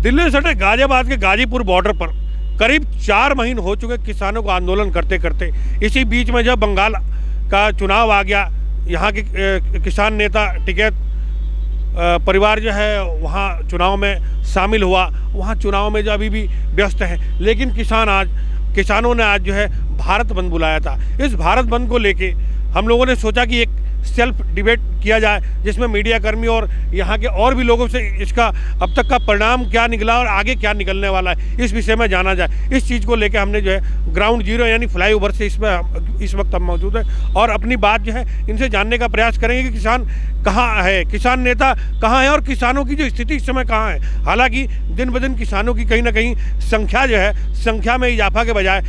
दिल्ली से सटे गाजियाबाद के गाजीपुर बॉर्डर पर करीब 4 महीने हो चुके किसानों को आंदोलन करते करते। इसी बीच में जब बंगाल का चुनाव आ गया, यहाँ के किसान नेता टिकैत परिवार जो है वहाँ चुनाव में शामिल हुआ। वहाँ चुनाव में जो अभी भी व्यस्त है, लेकिन किसानों ने आज जो है भारत बंद बुलाया था। इस भारत बंद को लेके हम लोगों ने सोचा कि एक सेल्फ डिबेट किया जाए, जिसमें मीडिया कर्मी और यहाँ के और भी लोगों से इसका अब तक का परिणाम क्या निकला और आगे क्या निकलने वाला है, इस विषय में जाना जाए। इस चीज़ को लेकर हमने जो है ग्राउंड जीरो यानी फ्लाईओवर से इस वक्त हम मौजूद हैं और अपनी बात जो है इनसे जानने का प्रयास करेंगे कि किसान कहाँ है, किसान नेता कहाँ है और किसानों की जो स्थिति इस समय कहाँ है। हालांकि दिन ब दिन किसानों की कहीं ना कहीं संख्या में इजाफा के बजाय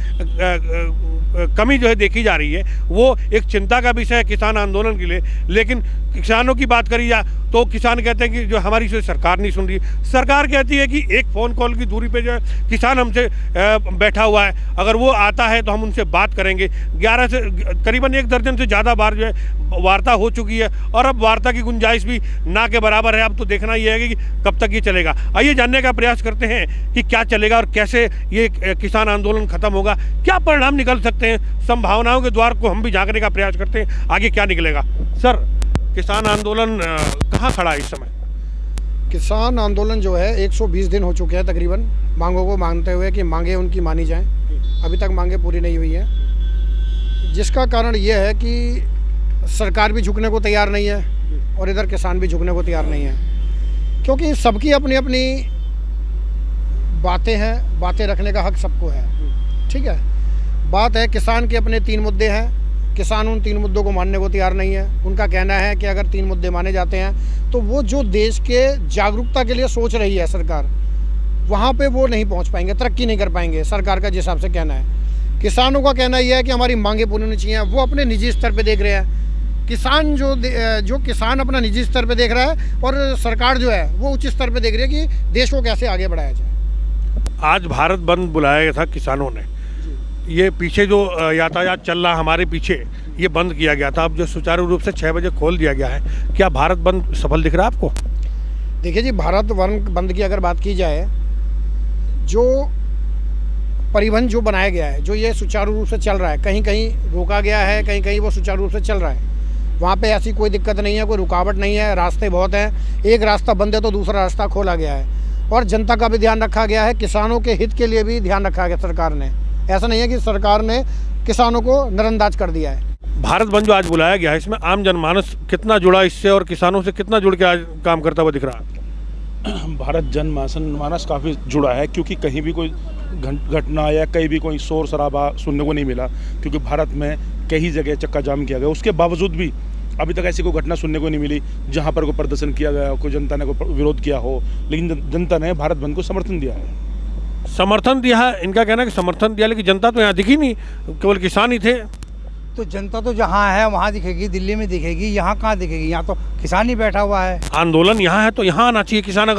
कमी जो है देखी जा रही है। वो एक चिंता का विषय है किसान आंदोलन के लिए। लेकिन किसानों की बात करी जाए तो किसान कहते हैं कि जो हमारी सरकार नहीं सुन रही। सरकार कहती है कि एक फ़ोन कॉल की दूरी पे जो है किसान हमसे बैठा हुआ है, अगर वो आता है तो हम उनसे बात करेंगे। 11 से करीबन 1 दर्जन से ज़्यादा बार जो है वार्ता हो चुकी है और अब वार्ता की गुंजाइश भी ना के बराबर है। अब तो देखना ये है कि कब तक ये चलेगा। आइए जानने का प्रयास करते हैं कि क्या चलेगा और कैसे ये किसान आंदोलन खत्म होगा, क्या परिणाम निकल सकते हैं। संभावनाओं के द्वार को हम भी झांकने का प्रयास करते हैं, आगे क्या निकलेगा। सर, किसान आंदोलन कहाँ खड़ा है इस समय? किसान आंदोलन जो है 120 दिन हो चुके हैं तकरीबन, मांगों को मानते हुए कि मांगे उनकी मानी जाएं। अभी तक मांगे पूरी नहीं हुई है, जिसका कारण ये है कि सरकार भी झुकने को तैयार नहीं है और इधर किसान भी झुकने को तैयार नहीं है, क्योंकि सबकी अपनी अपनी बातें हैं। बातें रखने का हक सबको है, ठीक है। बात है किसान के अपने 3 मुद्दे हैं। किसान उन 3 मुद्दों को मानने को तैयार नहीं है। उनका कहना है कि अगर 3 मुद्दे माने जाते हैं तो वो जो देश के जागरूकता के लिए सोच रही है सरकार, वहाँ पे वो नहीं पहुँच पाएंगे, तरक्की नहीं कर पाएंगे सरकार का जिस हिसाब से कहना है। किसानों का कहना यह है कि हमारी मांगे पूरी होनी चाहिए। वो अपने निजी स्तर पे देख रहे हैं। किसान जो किसान अपना निजी स्तर पे देख रहा है और सरकार जो है वो उच्च स्तर पे देख रही है कि देश को कैसे आगे बढ़ाया जाए। आज भारत बंद बुलाया गया था किसानों ने। ये पीछे जो यातायात चल रहा हमारे पीछे, ये बंद किया गया था। अब जो सुचारू रूप से 6 बजे खोल दिया गया है, क्या भारत बंद सफल दिख रहा है आपको? देखिए जी, भारत बंद की अगर बात की जाए, जो परिवहन जो बनाया गया है, जो ये सुचारू रूप से चल रहा है, कहीं कहीं रोका गया है, कहीं कहीं वो सुचारू रूप से चल रहा है। वहाँ पे ऐसी कोई दिक्कत नहीं है, कोई रुकावट नहीं है। रास्ते बहुत हैं, एक रास्ता बंद है तो दूसरा रास्ता खोला गया है और जनता का भी ध्यान रखा गया है। किसानों के हित के लिए भी ध्यान रखा गया सरकार ने। ऐसा नहीं है कि सरकार ने किसानों को नज़रअंदाज कर दिया है। भारत बंद जो आज बुलाया गया है, इसमें आम जनमानस कितना जुड़ा इससे और किसानों से कितना जुड़ के आज काम करता हुआ दिख रहा है? भारत जनमानस काफ़ी जुड़ा है, क्योंकि कहीं भी कोई घटना या कहीं भी कोई शोर शराबा सुनने को नहीं मिला, क्योंकि भारत में कई जगह चक्का जाम किया गया। उसके बावजूद भी अभी तक ऐसी कोई घटना सुनने को नहीं मिली जहाँ पर कोई प्रदर्शन किया गया, कोई जनता ने कोई विरोध किया हो। लेकिन जनता ने भारत बंद को समर्थन दिया है। समर्थन दिया है, इनका कहना है कि समर्थन दिया, लेकिन जनता तो यहाँ दिखी नहीं, केवल किसान ही थे। तो जनता तो जहाँ है वहाँ दिखेगी, दिल्ली में दिखेगी, यहाँ कहाँ दिखेगी? यहाँ तो किसान ही बैठा हुआ है। आंदोलन यहाँ है तो यहाँ आना चाहिए। किसानों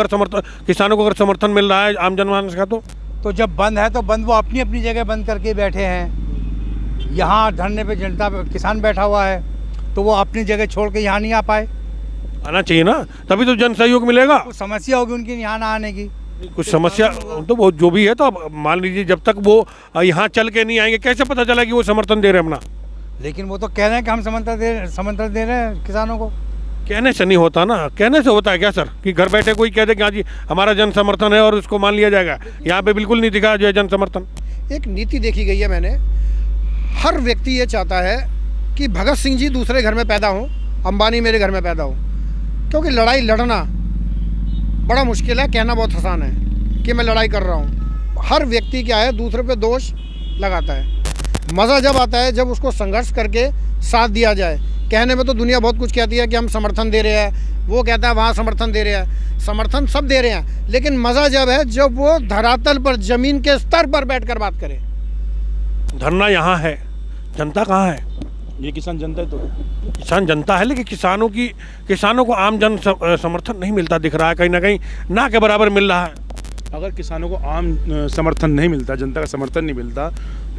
को अगर समर्थन मिल रहा है आम जनमानस का, तो जब बंद है तो बंद वो अपनी अपनी जगह बंद करके बैठे हैं। यहाँ धरने पे किसान बैठा हुआ है, तो वो अपनी जगह छोड़ के यहाँ नहीं आ पाए। आना चाहिए ना, तभी तो जन सहयोग मिलेगा। कुछ समस्या होगी उनकी यहाँ ना आने की। कुछ समस्या तो वो जो भी है, तो अब मान लीजिए जब तक वो यहाँ चल के नहीं आएंगे, कैसे पता चला कि वो समर्थन दे रहे हैं अपना? लेकिन वो तो कह रहे हैं कि हम समर्थन दे रहे हैं किसानों को। कहने से नहीं होता ना, कहने से होता है क्या सर? कि घर बैठे कोई कह दे कि हाँ जी हमारा जन समर्थन है और उसको मान लिया जाएगा। यहाँ पे बिल्कुल नहीं दिखा जो है जन समर्थन। एक नीति देखी गई है मैंने, हर व्यक्ति ये चाहता है कि भगत सिंह जी दूसरे घर में पैदा हों, अंबानी मेरे घर में पैदा हो, क्योंकि लड़ाई लड़ना बड़ा मुश्किल है, कहना बहुत आसान है कि मैं लड़ाई कर रहा हूँ। हर व्यक्ति क्या है, दूसरे पे दोष लगाता है। मज़ा जब आता है जब उसको संघर्ष करके साथ दिया जाए। कहने में तो दुनिया बहुत कुछ कहती है कि हम समर्थन दे रहे हैं, वो कहता है वहाँ समर्थन दे रहे हैं। समर्थन सब दे रहे हैं, लेकिन मज़ा जब है जब वो धरातल पर, ज़मीन के स्तर पर बैठकर बात करें। धरना यहाँ है, जनता कहाँ है? ये किसान जनता है, तो किसान जनता है, लेकिन किसानों को आम जन समर्थन नहीं मिलता दिख रहा है, कहीं ना कहीं ना के बराबर मिल रहा है। अगर किसानों को आम समर्थन नहीं मिलता, जनता का समर्थन नहीं मिलता,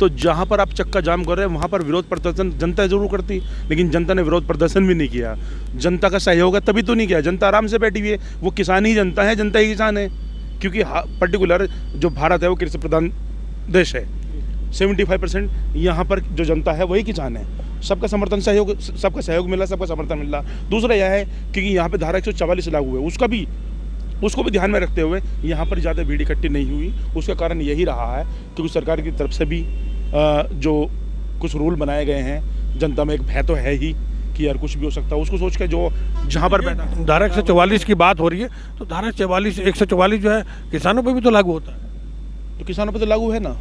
तो जहाँ पर आप चक्का जाम कर रहे हैं वहाँ पर विरोध प्रदर्शन जनता जरूर करती, लेकिन जनता ने विरोध प्रदर्शन भी नहीं किया। जनता का सहयोग है तभी तो नहीं किया। जनता आराम से बैठी हुई है, वो किसान ही जनता है, जनता ही किसान है। क्योंकि पर्टिकुलर जो भारत है वो कृषि प्रधान देश है। 75% यहाँ पर जो जनता है वही किसान है। सबका समर्थन सहयोग, सबका सहयोग मिला, सबका समर्थन मिला। दूसरा यह है कि यहाँ पे धारा 144 लागू है, उसको भी ध्यान में रखते हुए यहाँ पर ज़्यादा भीड़ इकट्ठी नहीं हुई। उसका कारण यही रहा है क्योंकि सरकार की तरफ से भी जो कुछ रूल बनाए गए हैं, जनता में एक भय तो है ही कि यार कुछ भी हो सकता है, उसको सोच के जो जहाँ पर बैठा। धारा 144 की बात हो रही है, तो धारा 144 जो है किसानों पर भी तो लागू होता है। तो किसानों पर तो लागू है ना,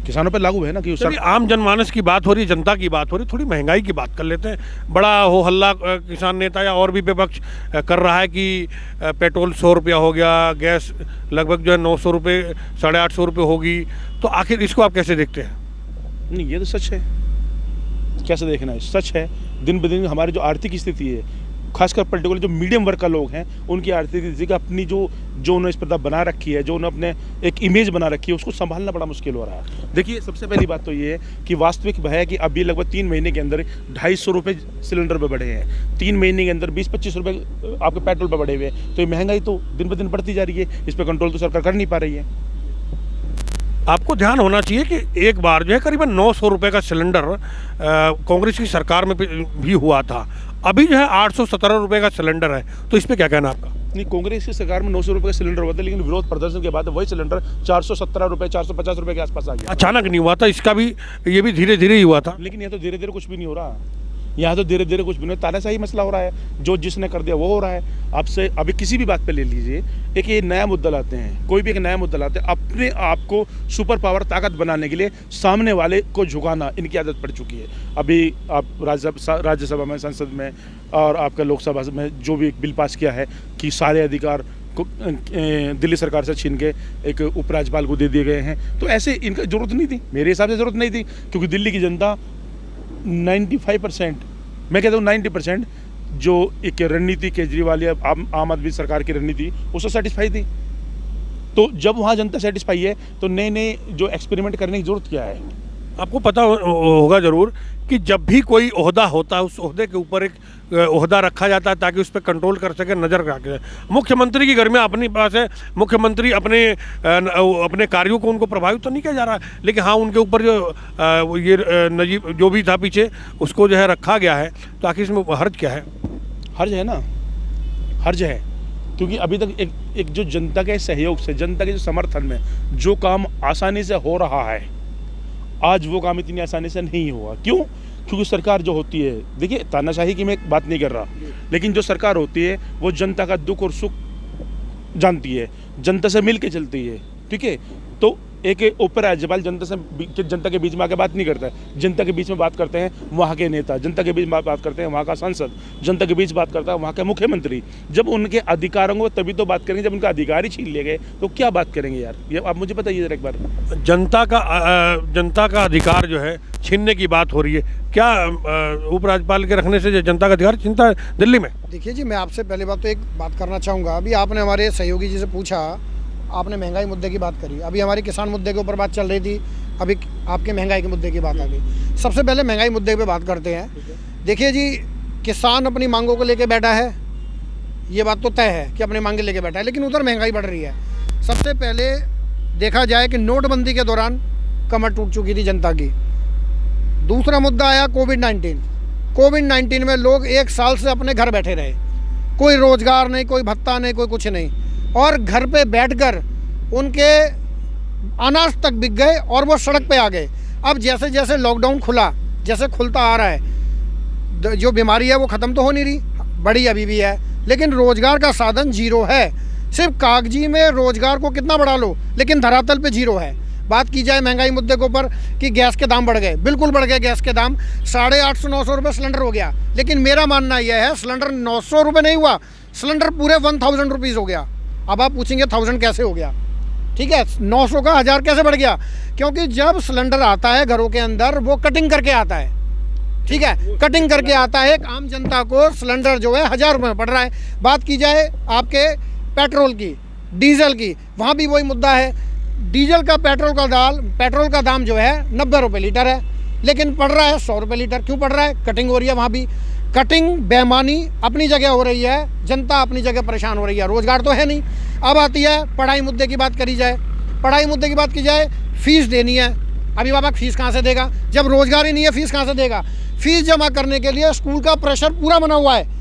किसानों पर लागू है ना कि आम जनमानस की बात हो रही है, जनता की बात हो रही है, थोड़ी महंगाई की बात कर लेते हैं। बड़ा हो हल्ला किसान नेता या और भी विपक्ष कर रहा है कि पेट्रोल 100 रुपया हो गया, गैस लगभग जो है 900 रुपये 850 रुपये होगी। तो आखिर इसको आप कैसे देखते हैं? नहीं, ये तो सच है, कैसे देखना है, सच है। दिन ब दिन हमारी जो आर्थिक स्थिति है, खासकर पर्टिकुलर जो मीडियम वर्ग का लोग हैं, उनकी आर्थिक स्थिति का अपनी जो उन्होंने स्पर्धा बना रखी है, जो उन्होंने अपने एक इमेज बना रखी है, उसको संभालना बड़ा मुश्किल हो रहा है। देखिए, सबसे पहली बात तो ये है कि वास्तविक है कि अभी लगभग 3 महीने के अंदर 250 रुपये सिलेंडर पे बढ़े हैं। 3 महीने के अंदर 20-25 रुपये आपके पेट्रोल पर बढ़े हुए हैं। तो ये महंगाई तो दिन ब दिन बढ़ती जा रही है, इस पर कंट्रोल तो सरकार कर नहीं पा रही है। आपको ध्यान होना चाहिए कि एक बार जो है करीबन 900 रुपये का सिलेंडर कांग्रेस की सरकार में भी हुआ था। अभी जो है 817 रुपये का सिलेंडर है। तो इस पर क्या कहना आपका? नहीं, कांग्रेस की सरकार में 900 रुपये का सिलेंडर हुआ था, लेकिन विरोध प्रदर्शन के बाद वही सिलेंडर 417 रुपये 450 रुपये के आसपास आ गया। अचानक नहीं हुआ था, इसका भी ये भी धीरे धीरे ही हुआ था। लेकिन ये तो धीरे धीरे कुछ भी नहीं हो रहा, यहाँ तो धीरे धीरे कुछ भी नहीं, तानाशाही मसला हो रहा है। जो जिसने कर दिया वो हो रहा है। आपसे अभी किसी भी बात पे ले लीजिए, एक ये नया मुद्दा लाते हैं, कोई भी एक नया मुद्दा लाते हैं, अपने आप को सुपर पावर ताकत बनाने के लिए सामने वाले को झुकाना इनकी आदत पड़ चुकी है। अभी आप राज्यसभा में, संसद में और आपका लोकसभा में जो भी एक बिल पास किया है कि सारे अधिकार को दिल्ली सरकार से छीन के एक उपराज्यपाल को दे दिए गए हैं, तो ऐसे इनका जरूरत नहीं थी, मेरे हिसाब से जरूरत नहीं थी। क्योंकि दिल्ली की जनता 95%, मैं कहता हूँ 90% जो एक रणनीति केजरीवाल या आम आदमी सरकार की रणनीति, उससे सेटिस्फाई थी। तो जब वहाँ जनता सेटिस्फाई है तो नए नए जो एक्सपेरिमेंट करने की जरूरत क्या है? आपको पता होगा ज़रूर कि जब भी कोई ओहदा होता है, उस ओहदे के ऊपर एक ओहदा रखा जाता है ताकि उस पर कंट्रोल कर सके, नज़र रखे। मुख्यमंत्री की घर में अपनी पास है, मुख्यमंत्री अपने कार्यों को उनको प्रभावित तो नहीं किया जा रहा, लेकिन हाँ उनके ऊपर जो ये नजीब जो भी था पीछे उसको जो है रखा गया है। तो आखिर इसमें हर्ज क्या है? हर्ज है ना, हर्ज है, क्योंकि अभी तक एक जो जनता के सहयोग से, जनता के जो समर्थन में जो काम आसानी से हो रहा है, आज वो काम इतनी आसानी से नहीं हुआ। क्यों? क्योंकि सरकार जो होती है, देखिए तानाशाही की मैं बात नहीं कर रहा, लेकिन जो सरकार होती है वो जनता का दुख और सुख जानती है, जनता से मिल के चलती है, ठीक है। तो एक उपराज्यपाल जनता के बीच में आके बात नहीं करता है, जनता के बीच में बात करते हैं वहाँ के नेता, जनता के बीच में बात करते हैं वहाँ का सांसद, जनता के बीच बात करता है वहाँ के मुख्यमंत्री। जब उनके अधिकारों को तभी तो बात करेंगे, जब उनका अधिकार ही छीन लिए गए तो क्या बात करेंगे यार? ये आप मुझे बताइए जरा एक बार। जनता का अधिकार जो है छीनने की बात हो रही है, क्या उपराज्यपाल के रखने से जनता का अधिकार छीनता है दिल्ली में? देखिए जी, मैं आपसे पहले बात तो एक बात करना चाहूँगा। अभी आपने हमारे सहयोगी जी से पूछा, आपने महंगाई मुद्दे की बात करी, अभी हमारी किसान मुद्दे के ऊपर बात चल रही थी, अभी आपके महंगाई के मुद्दे की बात आ गई। सबसे पहले महंगाई मुद्दे पे बात करते हैं। देखिए जी, किसान अपनी मांगों को लेके बैठा है, ये बात तो तय है कि अपनी मांगें लेके बैठा है, लेकिन उधर महंगाई बढ़ रही है। सबसे पहले देखा जाए कि नोटबंदी के दौरान कमर टूट चुकी थी जनता की। दूसरा मुद्दा आया कोविड-19। कोविड-19 में लोग 1 साल से अपने घर बैठे रहे, कोई रोजगार नहीं, कोई भत्ता नहीं, कोई कुछ नहीं, और घर पे बैठकर उनके अनाज तक बिक गए और वो सड़क पे आ गए। अब जैसे जैसे लॉकडाउन खुला, जैसे खुलता आ रहा है, जो बीमारी है वो ख़त्म तो हो नहीं रही, बड़ी अभी भी है, लेकिन रोजगार का साधन जीरो है। सिर्फ कागजी में रोजगार को कितना बढ़ा लो, लेकिन धरातल पे जीरो है। बात की जाए महंगाई मुद्दे के ऊपर कि गैस के दाम बढ़ गए, बिल्कुल बढ़ गए गैस के दाम, 850-900 रुपये सिलेंडर हो गया। लेकिन मेरा मानना यह है, सिलेंडर 900 रुपये नहीं हुआ, सिलेंडर पूरे 1000 रुपीज़ हो गया। अब आप पूछेंगे 1000 कैसे हो गया? ठीक है, 900 का 1000 कैसे बढ़ गया? क्योंकि जब सिलेंडर आता है घरों के अंदर, वो कटिंग करके आता है, ठीक है, कटिंग करके आता है। एक आम जनता को सिलेंडर जो है 1000 रुपये में पड़ रहा है। बात की जाए आपके पेट्रोल की, डीजल की, वहाँ भी वही मुद्दा है। डीजल का पेट्रोल का दाम जो है 90 रुपये लीटर है, लेकिन पड़ रहा है 100 रुपये लीटर। क्यों पड़ रहा है? कटिंग हो रही है वहाँ भी। कटिंग बेईमानी अपनी जगह हो रही है, जनता अपनी जगह परेशान हो रही है, रोजगार तो है नहीं। अब आती है पढ़ाई मुद्दे की बात करी जाए, पढ़ाई मुद्दे की बात की जाए, फीस देनी है, अभिभावक फीस कहाँ से देगा? जब रोजगार ही नहीं है फीस कहाँ से देगा? फीस जमा करने के लिए स्कूल का प्रेशर पूरा बना हुआ है।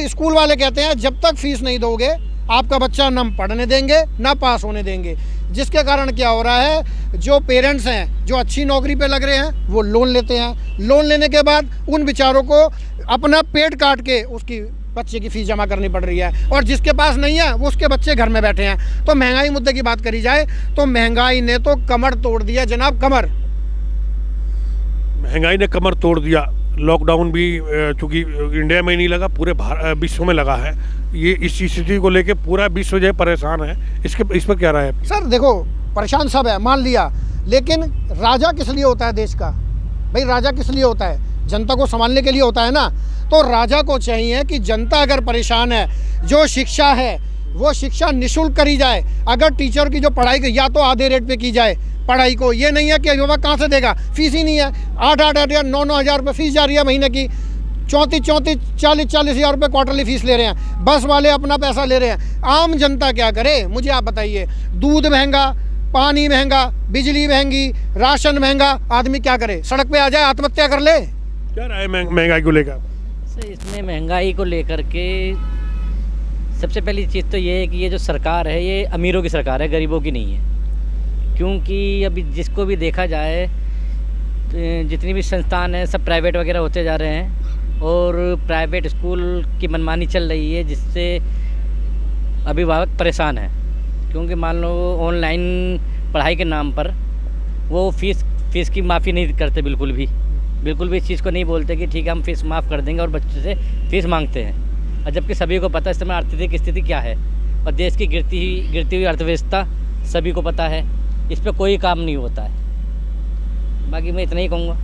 स्कूल वाले कहते हैं जब तक फीस नहीं दोगे आपका बच्चा ना पढ़ने देंगे ना पास होने देंगे, जिसके कारण क्या हो रहा है, जो पेरेंट्स हैं जो अच्छी नौकरी पे लग रहे हैं वो लोन लेते हैं, लोन लेने के बाद उन बेचारों को अपना पेट काट के उसकी बच्चे की फीस जमा करनी पड़ रही है, और जिसके पास नहीं है वो उसके बच्चे घर में बैठे हैं। तो महंगाई मुद्दे की बात करी जाए तो महंगाई ने तो कमर तोड़ दिया जनाब, कमर। महंगाई ने कमर तोड़ दिया। लॉकडाउन भी चूंकि इंडिया में ही नहीं लगा, पूरे विश्व में लगा है। ये इस स्थिति को लेके पूरा विश्व जो है परेशान है। इस पर क्या राय है? सर देखो, परेशान सब है, मान लिया, लेकिन राजा किस लिए होता है देश का? भाई राजा किस लिए होता है? जनता को संभालने के लिए होता है ना। तो राजा को चाहिए कि जनता अगर परेशान है, जो शिक्षा है वो शिक्षा निःशुल्क करी जाए। अगर टीचर की जो पढ़ाई की या तो आधे रेट पे की जाए पढ़ाई को, ये नहीं है कि अभिभावक कहाँ से देगा, फीस ही नहीं है। 8-8 हज़ार 9-9 हज़ार रुपये फीस जा रही है महीने की, 34-34 40-40 हज़ार रुपये क्वार्टरली फीस ले रहे हैं, बस वाले अपना पैसा ले रहे हैं। आम जनता क्या करे, मुझे आप बताइए। दूध महंगा, पानी महंगा, बिजली महंगी, राशन महंगा, आदमी क्या करे? सड़क पे आ जाए, आत्महत्या कर ले। क्या राय है महंगाई को लेकर? सर इसमें महंगाई को लेकर के सबसे पहली चीज़ तो ये है कि ये जो सरकार है ये अमीरों की सरकार है, गरीबों की नहीं है। क्योंकि अभी जिसको भी देखा जाए तो जितनी भी संस्थान हैं सब प्राइवेट वगैरह होते जा रहे हैं, और प्राइवेट स्कूल की मनमानी चल रही है, जिससे अभिभावक परेशान हैं। क्योंकि मान लो ऑनलाइन पढ़ाई के नाम पर वो फ़ीस की माफ़ी नहीं करते, बिल्कुल भी इस चीज़ को नहीं बोलते कि ठीक है हम फ़ीस माफ़ कर देंगे, और बच्चे से फ़ीस मांगते हैं। और जबकि सभी को पता है इस समय आर्थिक स्थिति क्या है, और देश की गिरती हुई अर्थव्यवस्था सभी को पता है। इस पर कोई काम नहीं होता है। बाकी मैं इतना ही कहूँगा।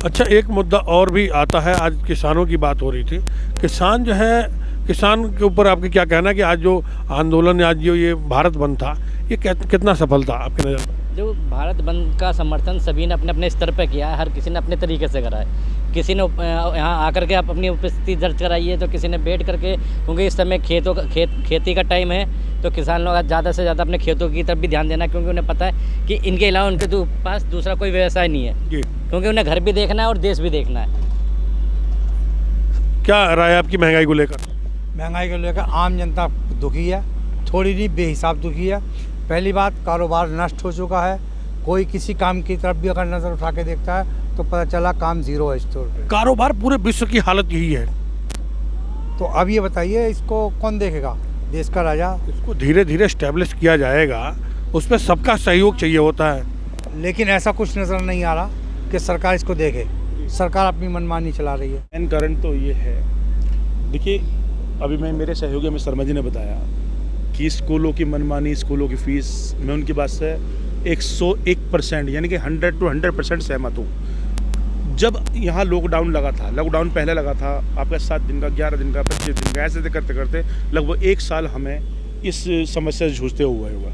अच्छा, एक मुद्दा और भी आता है। आज किसानों की बात हो रही थी। किसान जो है, किसान के ऊपर आपके क्या कहना है कि आज जो आंदोलन, आज जो ये भारत बंद था, ये कितना सफल था आपकी नज़र में? जो भारत बंद का समर्थन सभी ने अपने अपने स्तर पर किया है, हर किसी ने अपने तरीके से करा है। किसी ने यहाँ आकर के आप अपनी उपस्थिति दर्ज कराई है, तो किसी ने बैठ करके, क्योंकि इस समय खेती का टाइम है, तो किसान लोग ज़्यादा से ज़्यादा अपने खेतों की तरफ भी ध्यान देना, क्योंकि उन्हें पता है कि इनके अलावा उनके तो पास दूसरा कोई व्यवसाय नहीं है जी, क्योंकि उन्हें घर भी देखना है और देश भी देखना है। क्या राय है आपकी महंगाई को लेकर? महंगाई को लेकर आम जनता दुखी है, थोड़ी नहीं बेहिसाब दुखी है। पहली बात, कारोबार नष्ट हो चुका है। कोई किसी काम की तरफ भी अगर नज़र उठा के देखता है तो पता चला काम ज़ीरो है स्टोर पे। कारोबार पूरे विश्व की हालत यही है। तो अब ये बताइए, इसको कौन देखेगा? देश का राजा। इसको धीरे धीरे स्टैब्लिश किया जाएगा, उसमें सबका सहयोग चाहिए होता है। लेकिन ऐसा कुछ नज़र नहीं आ रहा कि सरकार इसको देखे। सरकार अपनी मनमानी चला रही है। मेन कारण तो ये है, देखिए अभी मेरे सहयोगी में शर्मा जी ने बताया कि स्कूलों की मनमानी, स्कूलों की फ़ीस, मैं उनकी बात से 101% यानी कि 100 to 100% सहमत हूँ। जब यहाँ लॉकडाउन लगा था, लॉकडाउन पहले लगा था आपका 7 दिन का, 11 दिन का, 25 दिन का, ऐसे करते करते लगभग 1 साल हमें इस समस्या से जूझते हुए हुआ।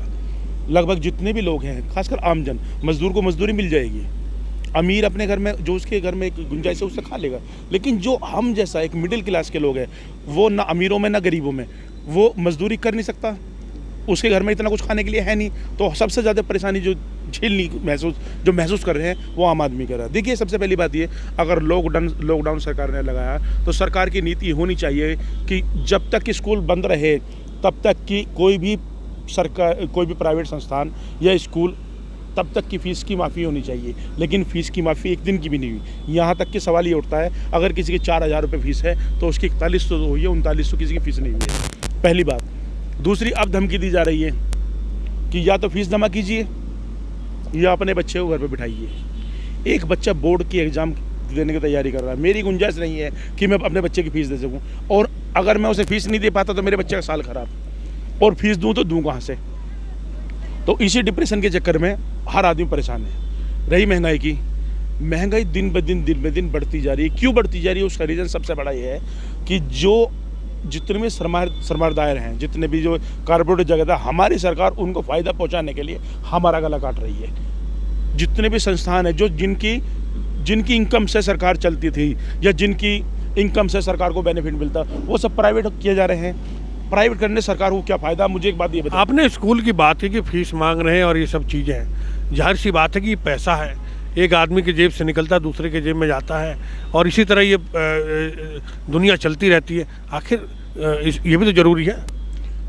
लगभग जितने भी लोग हैं, खासकर आमजन, मजदूर को मजदूरी मिल जाएगी, अमीर अपने घर में, जो उसके घर में एक गुंजाइश है उससे खा लेगा, लेकिन जो हम जैसा एक मिडिल क्लास के लोग हैं, वो ना अमीरों में ना गरीबों में, वो मजदूरी कर नहीं सकता, उसके घर में इतना कुछ खाने के लिए है नहीं। तो सबसे ज़्यादा परेशानी जो महसूस कर रहे हैं वो आम आदमी कर रहा है। देखिए सबसे पहली बात ये, अगर लॉकडाउन सरकार ने लगाया तो सरकार की नीति होनी चाहिए कि जब तक कि स्कूल बंद रहे तब तक कि कोई भी प्राइवेट संस्थान या स्कूल, तब तक की फ़ीस की माफ़ी होनी चाहिए। लेकिन फ़ीस की माफ़ी एक दिन की भी नहीं हुई। यहाँ तक कि सवाल ये उठता है, अगर किसी की 4,000 रुपये फ़ीस है तो उसकी 4100 हुई है, 3900 किसी की फ़ीस नहीं हुई है। पहली बात। दूसरी, अब धमकी दी जा रही है कि या तो फीस जमा कीजिए या अपने बच्चे को घर पे बिठाइए। एक बच्चा बोर्ड की एग्ज़ाम देने की तैयारी कर रहा है, मेरी गुंजाइश नहीं है कि मैं अपने बच्चे की फ़ीस दे सकूं, और अगर मैं उसे फ़ीस नहीं दे पाता तो मेरे बच्चे का साल ख़राब, और फीस दूँ तो दूँ कहाँ से? तो इसी डिप्रेशन के चक्कर में हर आदमी परेशान है। रही महंगाई की, महंगाई दिन ब दिन बढ़ती जा रही है। क्यों बढ़ती जा रही है? उसका रीज़न सबसे बड़ा ये है कि जितने भी सरमार दायर हैं, जितने भी जो कारपोरेट जगत है, हमारी सरकार उनको फ़ायदा पहुंचाने के लिए हमारा गला काट रही है। जितने भी संस्थान हैं जो जिनकी इनकम से सरकार चलती थी, या जिनकी इनकम से सरकार को बेनिफिट मिलता, वो सब प्राइवेट किए जा रहे हैं। प्राइवेट करने से सरकार को क्या फ़ायदा? मुझे एक बात ये बताइए। आपने स्कूल की बात की कि फीस मांग रहे हैं और ये सब चीज़ें हैं, जाहिर सी बात है कि ये पैसा है, एक आदमी की जेब से निकलता है दूसरे के जेब में जाता है, और इसी तरह ये दुनिया चलती रहती है। आखिर ये भी तो ज़रूरी है।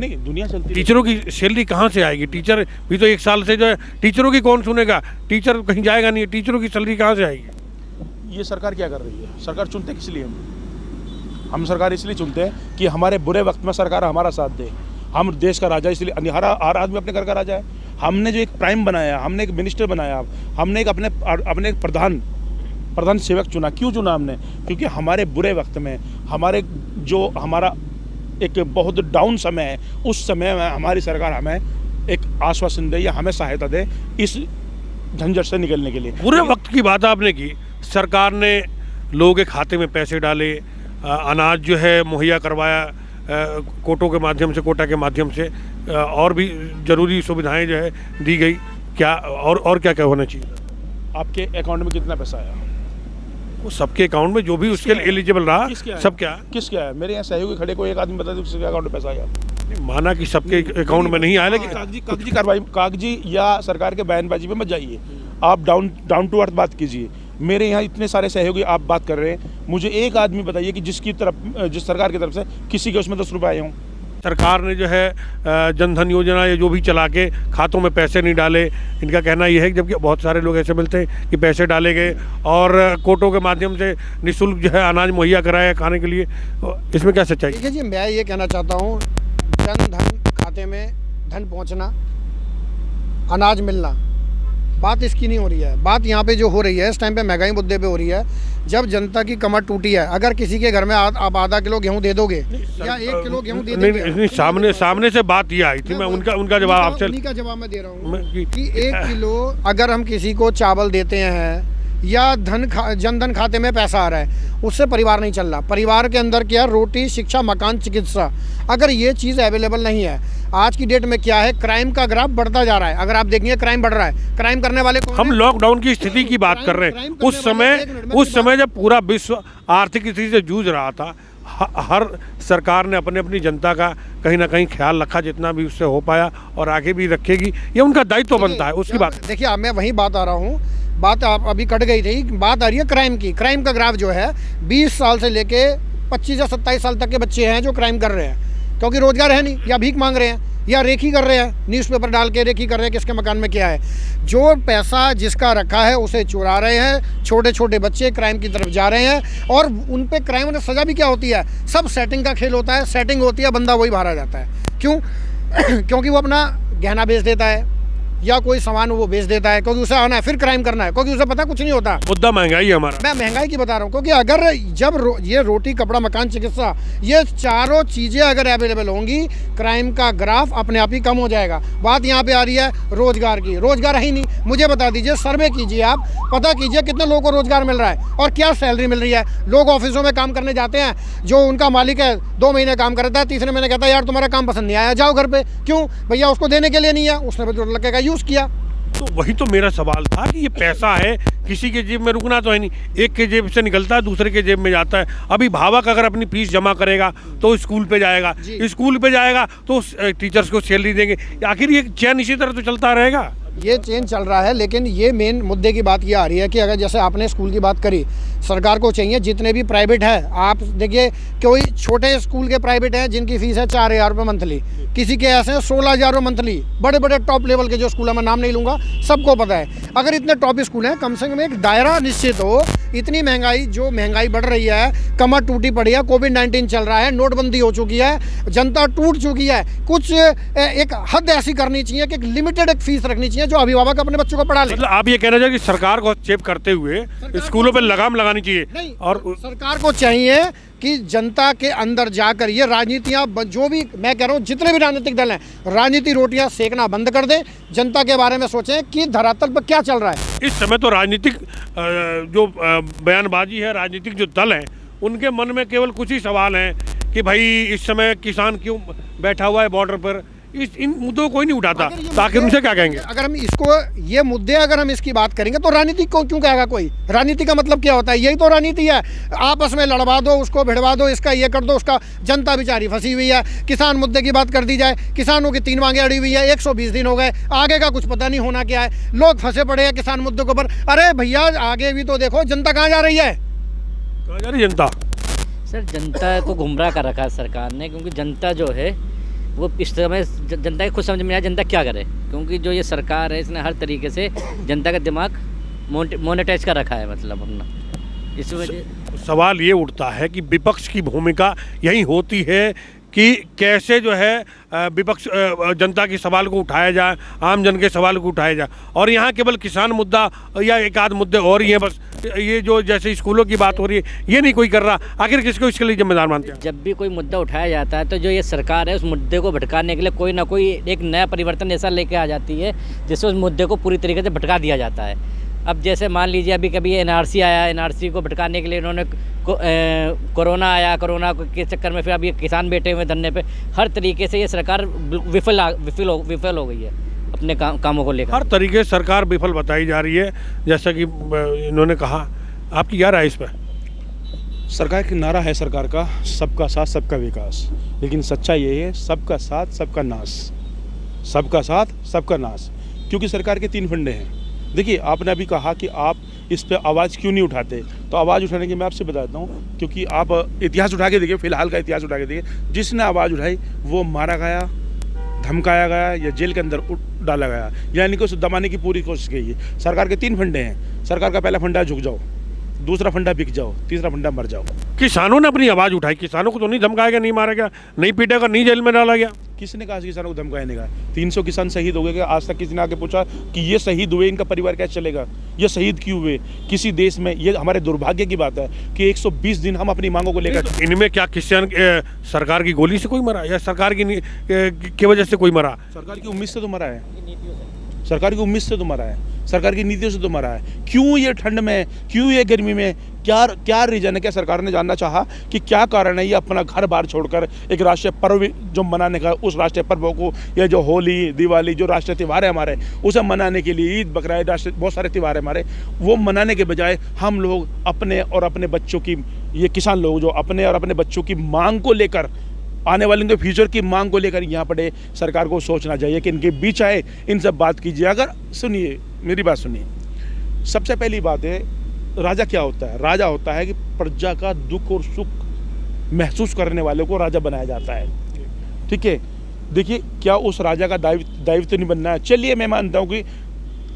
नहीं, दुनिया चलती है। टीचरों की सैलरी कहाँ से आएगी? टीचर भी तो 1 साल से जो है, टीचरों की कौन सुनेगा? टीचर कहीं जाएगा नहीं, टीचरों की सैलरी कहाँ से आएगी? ये सरकार क्या कर रही है? सरकार चुनते किस लिए? हम सरकार इसलिए चुनते हैं कि हमारे बुरे वक्त में सरकार हमारा साथ दे। हम देश का राजा, इसलिए हर आदमी अपने घर का राजा है। हमने जो एक प्राइम बनाया, हमने एक मिनिस्टर बनाया, हमने एक अपने एक प्रधान सेवक चुना। क्यों चुना हमने? क्योंकि हमारे बुरे वक्त में, हमारा एक बहुत डाउन समय है, उस समय में हमारी सरकार हमें एक आश्वासन दे या हमें सहायता दे इस झंझट से निकलने के लिए। पूरे वक्त की बात आपने की, सरकार ने लोगों के खाते में पैसे डाले, अनाज जो है मुहैया करवाया कोटों के माध्यम से, कोटा के माध्यम से, और भी ज़रूरी सुविधाएं जो है दी गई। क्या और क्या क्या होना चाहिए? आपके अकाउंट में कितना पैसा आया? वो सबके अकाउंट में जो भी उसके लिए एलिजिबल रहा, सब क्या किसके आया? मेरे यहाँ सहयोगी खड़े को एक आदमी बता दो किसके अकाउंट में पैसा आया। माना कि सबके अकाउंट में नहीं आया, लेकिन कागजी कार्रवाई, कागजी या सरकार के बयानबाजी पे मत जाइए, आप डाउन टू अर्थ बात कीजिए। मेरे यहाँ इतने सारे सहयोगी आप बात कर रहे हैं, मुझे एक आदमी बताइए कि जिस सरकार की तरफ से किसी के उसमें 10 रुपये आए हों। सरकार ने जो है जनधन योजना या जो भी चला के खातों में पैसे नहीं डाले, इनका कहना यह है कि जबकि बहुत सारे लोग ऐसे मिलते हैं कि पैसे डाले गए और कोटों के माध्यम से निःशुल्क जो है अनाज मुहैया कराया खाने के लिए। इसमें क्या सच्चाई? देखिए जी, मैं ये कहना चाहता हूँ, जनधन खाते में धन पहुँचना, अनाज मिलना, बात इसकी नहीं हो रही है। बात यहाँ पे जो हो रही है इस टाइम पे महंगाई मुद्दे पे हो रही है। जब जनता की कमर टूटी है, अगर किसी के घर में आप आधा किलो गेहूं दे दोगे या 1 किलो गेहूं दे दोगे, नहीं, सामने से बात ये आई थी, मैं उनका जवाब आपसे, उन्हीं का जवाब मैं दे रहा हूँ कि 1 किलो अगर हम किसी को चावल देते हैं या जनधन खाते में पैसा आ रहा है, उससे परिवार नहीं चल रहा। परिवार के अंदर क्या? रोटी, शिक्षा, मकान, चिकित्सा। अगर ये चीज़ अवेलेबल नहीं है, आज की डेट में क्या है, क्राइम का ग्राफ बढ़ता जा रहा है। अगर आप देखेंगे क्राइम बढ़ रहा है। क्राइम करने वाले कौन हम है? लॉकडाउन की स्थिति की बात कर रहे हैं। उस समय जब पूरा विश्व आर्थिक स्थिति से जूझ रहा था, हर सरकार ने अपनी जनता का कहीं ना कहीं ख्याल रखा, जितना भी उससे हो पाया, और आगे भी रखेगी। ये उनका दायित्व बनता है। उसकी बात देखिए, मैं वहीं बात आ रहा हूँ। बात आप अभी कट गई थी, बात आ रही है क्राइम की। क्राइम का ग्राफ जो है 20 साल से लेके 25 या 27 साल तक के बच्चे हैं जो क्राइम कर रहे हैं, क्योंकि रोजगार है नहीं, या भीख मांग रहे हैं, या रेखी कर रहे हैं, न्यूज़पेपर डाल के रेखी कर रहे हैं किसके मकान में क्या है। जो पैसा जिसका रखा है उसे चुरा रहे हैं। छोटे छोटे बच्चे क्राइम की तरफ जा रहे हैं, और उन पे क्राइम में सज़ा भी क्या होती है? सब सेटिंग का खेल होता है, सेटिंग होती है, बंदा वही बाहर आ जाता है। क्यों? क्योंकि वो अपना गहना बेच देता है या कोई सामान वो बेच देता है, क्योंकि उसे आना है, फिर क्राइम करना है, क्योंकि उसे पता कुछ नहीं होता। मुद्दा महंगाई है हमारा। मैं महंगाई की बता रहा हूँ, क्योंकि अगर जब ये रोटी, कपड़ा, मकान, चिकित्सा, ये चारों चीज़ें अगर अवेलेबल होंगी, क्राइम का ग्राफ अपने आप ही कम हो जाएगा। बात यहाँ पे आ रही है रोजगार की। रोजगार है ही नहीं। मुझे बता दीजिए, सर्वे कीजिए, आप पता कीजिए कितने लोगों को रोजगार मिल रहा है और क्या सैलरी मिल रही है। लोग ऑफिसों में काम करने जाते हैं, जो उनका मालिक है 2 महीने काम करता है, तीसरे महीने कहता है यार तुम्हारा काम पसंद नहीं आया, जाओ घर पे। क्यों भैया? उसको देने के लिए नहीं है, उसने पेट्रोल का यूज़ किया। तो वही तो मेरा सवाल था कि ये पैसा है, किसी के जेब में रुकना तो है नहीं, एक के जेब से निकलता है दूसरे के जेब में जाता है। अभिभावक अगर अपनी फीस जमा करेगा तो स्कूल पे जाएगा, स्कूल पे जाएगा तो टीचर्स को सैलरी देंगे। आखिर ये चैन इसी तरह तो चलता रहेगा। ये चेंज चल रहा है, लेकिन ये मेन मुद्दे की बात ये आ रही है कि अगर जैसे आपने स्कूल की बात करी, सरकार को चाहिए जितने भी प्राइवेट है, आप देखिए कोई छोटे स्कूल के प्राइवेट हैं जिनकी फीस है 4,000 रुपये मंथली, किसी के ऐसे हैं 16,000 रुपये मंथली। बड़े बड़े टॉप लेवल के जो स्कूल है, मैं नाम नहीं लूँगा, सबको पता है। अगर इतने टॉप स्कूल हैं, कम से कम एक दायरा निश्चित हो। इतनी महंगाई, जो महंगाई बढ़ रही है, कमर टूटी पड़ी है, कोविड-19 चल रहा है, नोटबंदी हो चुकी है, जनता टूट चुकी है। कुछ एक हद ऐसी करनी चाहिए कि एक लिमिटेड एक फीस रखनी चाहिए जो अभिभावक अपने बच्चों को पढ़ा ले। मतलब आप ये कहना चाहिए कि सरकार को हस्तक्षेप करते हुए स्कूलों पर लगाम लगानी चाहिए। नहीं, और सरकार को चाहिए कि जनता के अंदर जाकर ये राजनीतियाँ, जो भी मैं कह रहा हूँ, जितने भी राजनीतिक दल हैं, राजनीति रोटियाँ सेकना बंद कर दें, जनता के बारे में सोचें कि धरातल पर क्या चल रहा है। इस समय तो राजनीतिक जो बयानबाजी है, राजनीतिक जो दल हैं, उनके मन में केवल कुछ ही सवाल हैं कि भाई इस समय किसान क्यों बैठा हुआ है बॉर्डर पर, इन मुद्दों को कोई नहीं उठाता, अगर ये तो आखिर मुद्दे- उनसे क्या कहेंगे? अगर हम इसको ये मुद्दे अगर हम इसकी बात करेंगे तो राजनीति को क्यों कहेगा कोई? राजनीति का मतलब क्या होता है? यही तो राजनीति है, आपस में लड़वा दो, उसको भिड़वा दो, इसका ये कर दो, उसका। जनता बेचारी फंसी हुई है। किसान मुद्दे की बात कर दी जाए, किसानों की 3 मांगे अड़ी हुई है, 120 दिन हो गए, आगे का कुछ पता नहीं होना क्या है। लोग फंसे पड़े हैं किसान मुद्दों के ऊपर। अरे भैया आगे भी तो देखो, जनता कहाँ जा रही है? कहा जा रही है जनता। सर जनता को गुमराह कर रखा है सरकार ने, क्योंकि जनता जो है वो इस समय जनता के खुद समझ में आया जनता क्या करे, क्योंकि जो ये सरकार है इसने हर तरीके से जनता का दिमाग मोनेटाइज कर रखा है, मतलब अपना। इस वजह सवाल ये उठता है कि विपक्ष की भूमिका यही होती है कि कैसे जो है विपक्ष जनता के सवाल को उठाया जाए, आम जन के सवाल को उठाया जाए। और यहाँ केवल किसान मुद्दा या एक आध मुद्दे और ही हैं बस। ये जो जैसे स्कूलों की बात हो रही है ये नहीं कोई कर रहा, आखिर किसको इसके लिए जिम्मेदार मानते हैं? जब भी कोई मुद्दा उठाया जाता है तो जो ये सरकार है उस मुद्दे को भटकाने के लिए कोई ना कोई एक नया परिवर्तन ऐसा लेके आ जाती है जिससे उस मुद्दे को पूरी तरीके से भटका दिया जाता है। अब जैसे मान लीजिए अभी कभी एनआरसी आया, एनआरसी को भटकाने के लिए इन्होंने कोरोना आया, कोरोना के चक्कर में फिर अब ये किसान बैठे हुए धरने पे। हर तरीके से ये सरकार विफल हो गई है अपने कामों को लेकर। हर तरीके से सरकार विफल बताई जा रही है, जैसा कि इन्होंने कहा। आपकी क्या राय इस पर? सरकार की नारा है सरकार का सबका साथ सबका विकास, लेकिन सच्चाई ये है सबका साथ सबका नाश, सबका साथ सबका नाश। क्योंकि सरकार के 3 फंडे हैं। देखिए आपने अभी कहा कि आप इस पे आवाज़ क्यों नहीं उठाते, तो आवाज़ उठाने की मैं आपसे बताता हूँ। क्योंकि आप इतिहास उठा के देखिए, फिलहाल का इतिहास उठा के देखिए, जिसने आवाज़ उठाई वो मारा गया, धमकाया गया या जेल के अंदर डाला गया, यानी कि उसे दबाने की पूरी कोशिश की है। सरकार के 3 फंडे हैं। सरकार का पहला फंडा झुक जाओ, दूसरा फंडा बिक जाओ, तीसरा फंडा मर जाओ। किसानों ने अपनी आवाज़ उठाई, किसानों को तो नहीं धमकाया गया, नहीं मारा गया, नहीं पीटा गया, नहीं जेल में डाला गया। किसने कहा किसानों को धमकाया नहीं गया? 300 किसान शहीद हो गए। आज तक किसी ने आके पूछा कि ये शहीद हुए, इनका परिवार कैसे चलेगा, ये शहीद क्यों हुए? किसी देश में ये हमारे दुर्भाग्य की बात है कि 120 दिन हम अपनी मांगों को लेकर। इनमें क्या किसान सरकार की गोली से कोई मरा या सरकार की वजह से कोई मरा? सरकार की उम्मीद से तो मरा है, सरकार की उम्मीद से तो मरा है, सरकार की नीतियों से तो मरा है। क्यों ये ठंड में, क्यों ये गर्मी में, क्या रीजन है? क्या सरकार ने जानना चाहा कि क्या कारण है ये अपना घर बार छोड़कर एक राष्ट्रीय पर्व जो मनाने का, उस राष्ट्रीय पर्वों को, या जो होली दिवाली जो राष्ट्रीय त्यौहार है हमारे, उसे मनाने के लिए, ईद बकरा ईद राष्ट्रीय बहुत सारे त्यौहार है हमारे, वो मनाने के बजाय हम लोग अपने और अपने बच्चों की, ये किसान लोग जो अपने और अपने बच्चों की मांग को लेकर, आने वाले उनके फ्यूचर की मांग को लेकर यहाँ पर सरकार को सोचना चाहिए कि इनके बीच आए, इनसे बात कीजिए। अगर सुनिए मेरी बात सुनिए, सबसे पहली बात है राजा क्या होता है? राजा होता है कि प्रजा का दुख और सुख महसूस करने वाले को राजा बनाया जाता है। ठीक है, देखिए क्या उस राजा का दायित्व तो नहीं बनना है? चलिए मैं मानता हूँ कि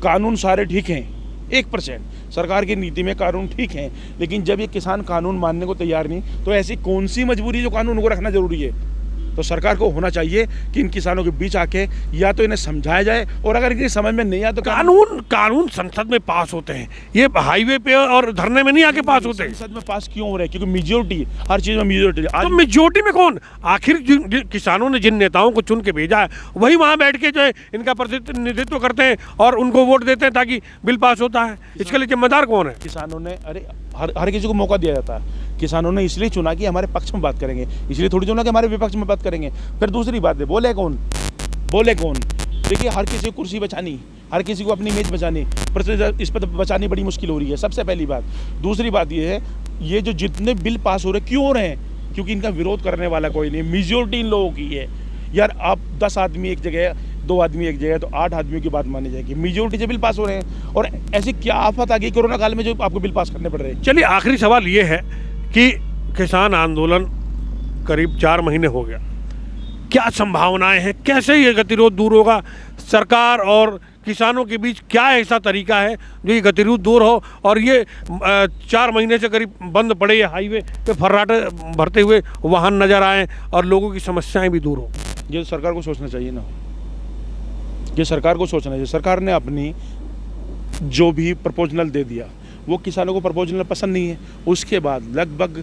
कानून सारे ठीक हैं, 1% सरकार की नीति में कानून ठीक हैं, लेकिन जब ये किसान कानून मानने को तैयार नहीं, तो ऐसी कौन सी मजबूरी जो कानून को रखना जरूरी है? तो सरकार को होना चाहिए कि इन किसानों के बीच आके या तो इन्हें समझाया जाए, और अगर इनकी समझ में नहीं आया तो कानून संसद में पास होते हैं, ये हाईवे पे और धरने में नहीं आके पास होते हैं। संसद में पास क्यों हो रहे हैं? क्योंकि मेजोरिटी, हर चीज में मेजोरिटी। तो मेजोरिटी में कौन? आखिर किसानों ने जिन नेताओं को चुन के भेजा है वही वहाँ बैठ के जो है इनका प्रतिनिधित्व करते हैं और उनको वोट देते हैं ताकि बिल पास होता है। इसके लिए जिम्मेदार कौन है? किसानों ने, अरे हर किसी को मौका दिया जाता है। किसानों ने इसलिए चुना कि हमारे पक्ष में बात करेंगे, इसलिए थोड़ी चुना कि हमारे विपक्ष में बात करेंगे। फिर दूसरी बात है, बोले कौन? देखिए हर किसी को कुर्सी बचानी, हर किसी को अपनी इमेज बचानी, इस पर बचानी बड़ी मुश्किल हो रही है, सबसे पहली बात। दूसरी बात ये है, ये जो जितने बिल पास हो रहे क्यों हो रहे हैं? क्योंकि इनका विरोध करने वाला कोई नहीं, मेजोरिटी इन लोगों की है। यार आप 10 आदमी एक जगह, 2 आदमी एक जगह, तो 8 आदमियों की बात मानी जाएगी। मेजोरिटी से बिल पास हो रहे हैं, और ऐसी क्या आफत आ गई कोरोना काल में जो आपको बिल पास करने पड़ रहे हैं। चलिए आखिरी सवाल ये है कि किसान आंदोलन करीब 4 महीने हो गया, क्या संभावनाएं हैं, कैसे ये गतिरोध दूर होगा? सरकार और किसानों के बीच क्या ऐसा तरीका है जो ये गतिरोध दूर हो और ये 4 महीने से करीब बंद पड़े ये हाईवे पे फर्राटे भरते हुए वाहन नजर आए और लोगों की समस्याएं भी दूर हो? ये सरकार को सोचना चाहिए ना, ये सरकार को सोचना चाहिए। सरकार ने अपनी जो भी प्रपोजल दे दिया, वो किसानों को प्रपोजल पसंद नहीं है। उसके बाद लगभग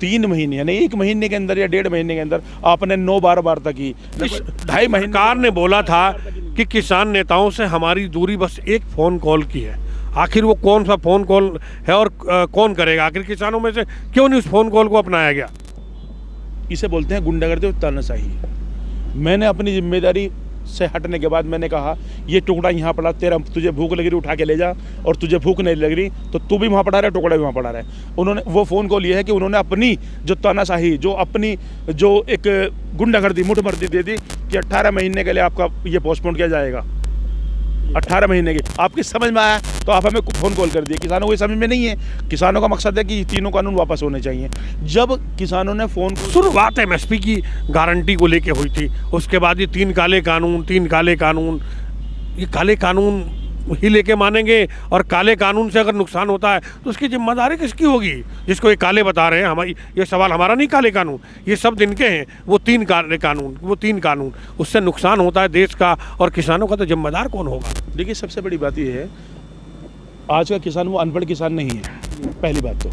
3 महीने यानी 1 महीने के अंदर या 1.5 महीने के अंदर आपने 9 वार्ता की। 2.5 महीने सरकार ने बोला था कि किसान नेताओं से हमारी दूरी बस एक फ़ोन कॉल की है। आखिर वो कौन सा फ़ोन कॉल है और कौन करेगा? आखिर किसानों में से क्यों नहीं उस फ़ोन कॉल को अपनाया गया? इसे बोलते हैं गुंडागर्दी और तानाशाही। मैंने अपनी जिम्मेदारी से हटने के बाद मैंने कहा ये टुकड़ा यहाँ पड़ा, तेरा तुझे भूख लग रही उठा के ले जा, और तुझे भूख नहीं लग रही तो तू भी वहाँ पड़ा रहा, टुकड़ा भी वहाँ पड़ा रहा है। उन्होंने वो फ़ोन कॉल ये है कि उन्होंने अपनी जो तानाशाही, जो अपनी जो एक गुंडागर्दी, मुठभर्ती दे दी कि 18 महीने के लिए आपका ये पोस्टपोन किया जाएगा। 18 महीने की आपकी समझ में आया तो आप हमें फ़ोन कॉल कर दिए। किसानों को ये समझ में नहीं है। किसानों का मकसद है कि ये तीनों कानून वापस होने चाहिए। जब किसानों ने फ़ोन शुरुआत एमएसपी की गारंटी को लेके हुई थी, उसके बाद ये तीन काले कानून, ये काले कानून ही लेके मानेंगे, और काले कानून से अगर नुकसान होता है तो उसकी जिम्मेदारी किसकी होगी? जिसको ये काले बता रहे हैं, हमारी ये सवाल हमारा नहीं, काले कानून ये सब दिन के हैं, वो तीन कानून उससे नुकसान होता है देश का और किसानों का, तो जिम्मेदार कौन होगा? देखिए, सबसे बड़ी बात यह है, आज का किसान वो अनपढ़ किसान नहीं है। पहली बात तो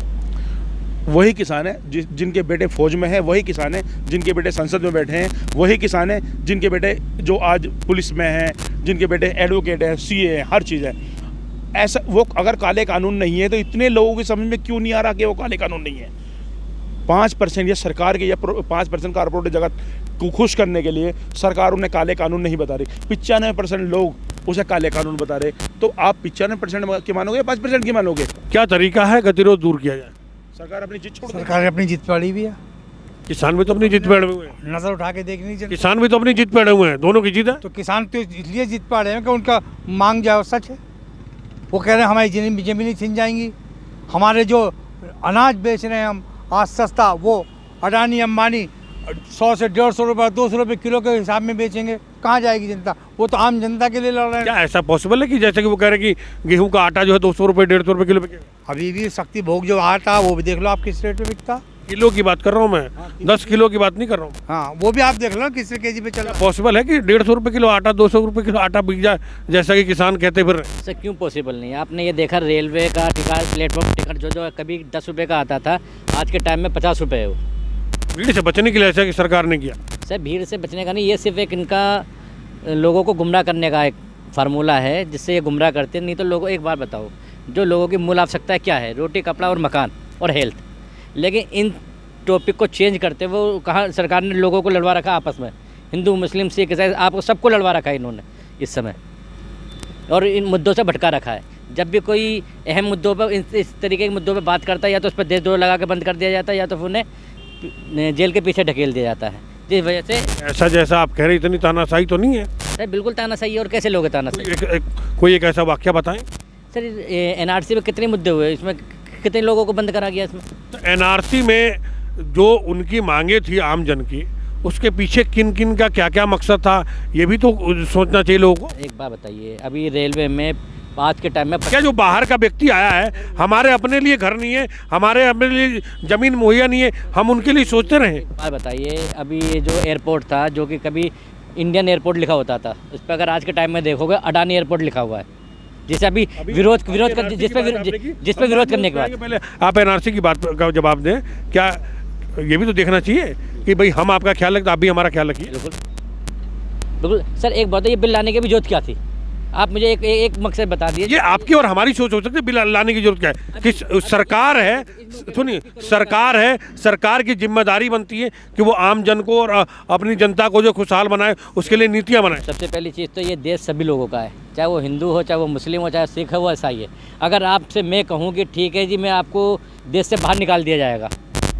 वही किसान है जिनके बेटे फौज में है, वही किसान है जिनके बेटे संसद में बैठे हैं, वही किसान है जिनके बेटे जो आज पुलिस में हैं, जिनके बेटे एडवोकेट हैं, सीए हैं, हर चीज़ है। ऐसा वो अगर काले कानून नहीं है तो इतने लोगों की समझ में क्यों नहीं आ रहा कि वो काले कानून नहीं है? 5% या सरकार के या 5% कारपोरेट जगत को खुश करने के लिए सरकार उन्हें काले कानून नहीं बता रही। 95% लोग उसे काले कानून बता रहे। तो आप 95% की मानोगे या 5% की मानोगे? क्या तरीका है गतिरोध दूर किया जाए? सरकार अपनी जिद छोड़ सरकार ने अपनी जिद पे अड़ी भी है। किसान भी तो अपनी जिद पे अड़े हुए हैं, नजर उठा के देखनी चाहिए। किसान भी तो अपनी जिद पे अड़े हुए हैं, दोनों की जिद है। तो किसान तो इसलिए जिद पे अड़े हैं कि उनका मांग जाए, सच है। वो कह रहे हैं हमारी जमीनें छिन जाएंगी, हमारे जो अनाज बेच रहे हैं हम आज सस्ता, वो अडानी अंबानी 100 से 150 रुपये 200 रुपये किलो के हिसाब में बेचेंगे। कहाँ जाएगी जनता? वो तो आम जनता के लिए लड़ रहे हैं। क्या ऐसा पॉसिबल है कि जैसे कि वो कह रहे हैं कि गेहूं का आटा जो है 200 रुपये 150 रुपये किलो पे? अभी भी शक्ति भोग जो आटा, वो भी देख लो आप किस रेट में बिकता। किलो की बात कर रहा हूँ मैं, 10 किलो की बात नहीं कर रहा हूँ। हाँ, वो भी आप देख लो किस केजी पे चला। पॉसिबल है कि 150 रुपये किलो आटा, 200 रुपये किलो आटा बिक जाए जैसा कि किसान कहते फिर? सर क्यों पॉसिबल नहीं है? आपने ये देखा रेलवे का टिकट, प्लेटफॉर्म टिकट जो कभी 10 रुपये का आता था, आज के टाइम में 50 रुपये है वो। भीड़ से बचने के लिए ऐसा कि सरकार ने किया? सर भीड़ से बचने का नहीं, ये सिर्फ एक इनका लोगों को गुमराह करने का एक फार्मूला है, जिससे ये गुमराह करते हैं। नहीं तो लोगों, एक बार बताओ, जो लोगों की मूल आवश्यकता है क्या है? रोटी, कपड़ा और मकान और हेल्थ। लेकिन इन टॉपिक को चेंज करते वो कहाँ सरकार ने लोगों को लड़वा रखा आपस में, हिंदू मुस्लिम सिख ईसाई, आपको सबको लड़वा रखा है इन्होंने इस समय, और इन मुद्दों से भटका रखा है। जब भी कोई अहम मुद्दों पर, इस तरीके के मुद्दों पर बात करता है, या तो उस पर देशद्रोह लगा के बंद कर दिया जाता है, या तो उन्हें जेल के पीछे ढकेल दिया जाता है। जिस वजह से ऐसा जैसा आप कह रहे इतनी तानाशाही तो नहीं है सर, बिल्कुल तानाशाही है। और कैसे लोग तानाशाही? कोई एक ऐसा वाक्य बताएं। सर एनआरसी में कितने मुद्दे हुए, इसमें कितने लोगों को बंद करा गया इसमें? तो एनआरसी में जो उनकी मांगे थी आम जन की, उसके पीछे किन किन का क्या क्या मकसद था, ये भी तो सोचना चाहिए लोगों को। एक बात बताइए, अभी रेलवे में आज के टाइम में क्या जो बाहर का व्यक्ति आया है, हमारे अपने लिए घर नहीं है, हमारे अपने लिए ज़मीन मुहैया नहीं है, हम उनके लिए सोचते रहे? बात बताइए, अभी जो एयरपोर्ट था, जो कि कभी इंडियन एयरपोर्ट लिखा होता था, उस पर अगर आज के टाइम में देखोगे अडानी एयरपोर्ट लिखा हुआ है, जिसे अभी विरोध जिस पे विरोध करने के बाद। पहले आप एनआरसी की बात का जवाब दें। क्या ये भी तो देखना चाहिए कि भाई हम आपका ख्याल रखते, आप भी हमारा ख्याल रखिए। बिल्कुल सर, एक बात है, ये बिल लाने की भी जरूरत क्या थी? आप मुझे एक मकसद बता दिए। ये आपकी और हमारी सोच हो सकती है, बिल लाने की जरूरत क्या है? कि सरकार है, सुनिए, सरकार है, सरकार की जिम्मेदारी बनती है कि वो आम जन को और अपनी जनता को जो खुशहाल बनाए, उसके लिए नीतियां बनाए। सबसे पहली चीज़ तो ये देश सभी लोगों का है, चाहे वो हिंदू हो, चाहे वो मुस्लिम हो, चाहे सिख हो, वो ईसाई है। अगर आपसे मैं कहूँ कि ठीक है जी, मैं आपको देश से बाहर निकाल दिया जाएगा,